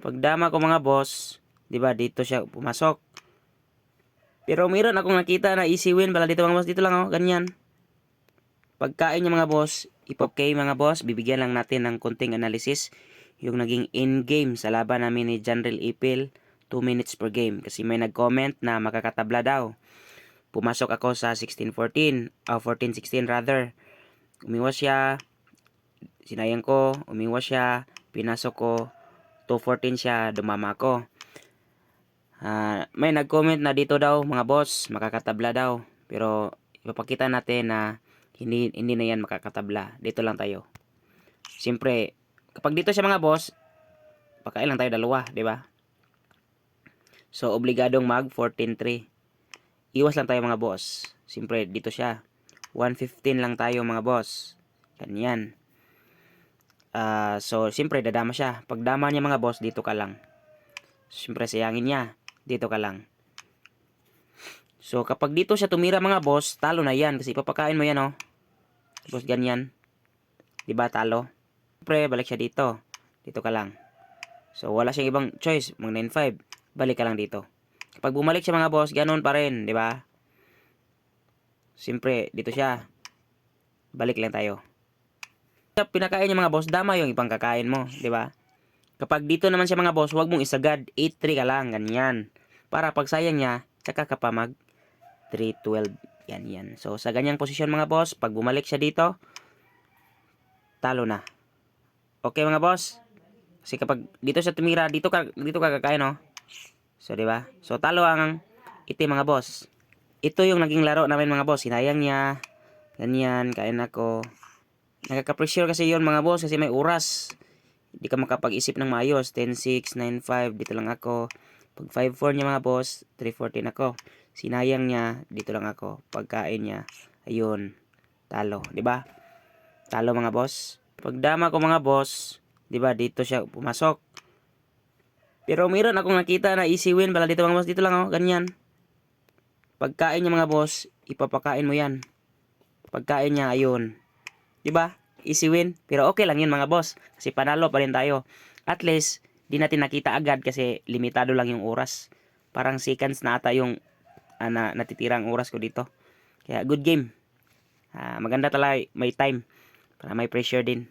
Pagdama ko mga boss, 'di ba? Dito siya pumasok. Pero meron akong nakita na easy win pala dito mga boss. Dito lang oh, ganyan. Pagkain niya mga boss, okay mga boss, bibigyan lang natin ng konting analysis yung naging in-game sa laban namin ni Janril Ipil, 2 minutes per game. Kasi may nag-comment na makakatabla daw. Pumasok ako sa 16-14, 14-16 rather. Umiwas siya, sinayang ko, umiwas siya, pinasok ko, 2-14 siya, dumama ako. May nag-comment na dito daw mga boss, makakatabla daw. Pero ipapakita natin na hindi na yan makakatabla. Dito lang tayo. Siyempre, kapag dito siya mga boss, pakain lang tayo dalawa, di ba? So, obligadong mag 14-3. Iwas lang tayo mga boss. Siyempre, dito siya. 115 lang tayo mga boss. Ganyan. So, siyempre, dadama siya. Pag dama niya mga boss, dito ka lang. Siyempre, sayangin niya. Dito ka lang. So, kapag dito siya tumira mga boss, talo na yan. Kasi ipapakain mo yan, oh. Tapos ganyan. Diba, talo? Siyempre, balik siya dito. Dito ka lang. So, wala siyang ibang choice. Mag 9-5. Balik ka lang dito. Kapag bumalik siya mga boss, ganun pa rin. Diba? Siyempre, dito siya. Balik lang tayo. Kapag pinakain niya mga boss, dama yung ibang kakain mo. Diba? Kapag dito naman siya mga boss, huwag mong isagad. 8-3 ka lang. Ganyan. Para pag sayang niya, tsaka ka pa mag 3-12. Yan. So, sa ganyang posisyon mga boss, pag bumalik siya dito, talo na. Okay mga boss? Kasi kapag dito siya tumira, dito ka kakain, no? So, di ba? So, talo ang itim mga boss. Ito yung naging laro namin mga boss. Hinayang niya. Ganyan, kain ako. Nakaka-pressure kasi yon mga boss kasi may oras. Hindi ka makapag-isip ng maayos. 10-6, 9-5, dito lang ako. Pag 5-4 niya mga boss, 3-14 ako. Sinayang niya, dito lang ako. Pagkain niya, ayun, talo, di ba? Talo mga boss. Pagdama ko mga boss, di ba, dito siya pumasok. Pero meron akong nakita na easy win pala dito mga boss. Dito lang oh, ganyan. Pagkain niya mga boss, ipapakain mo yan. Pagkain niya, ayun. Di ba? Easy win. Pero okay lang yun mga boss. Kasi panalo pa rin tayo. At least, di natin nakita agad kasi limitado lang yung oras. Parang seconds na ata yung natitirang oras ko dito. Kaya good game. Maganda talaga may time. Para may pressure din.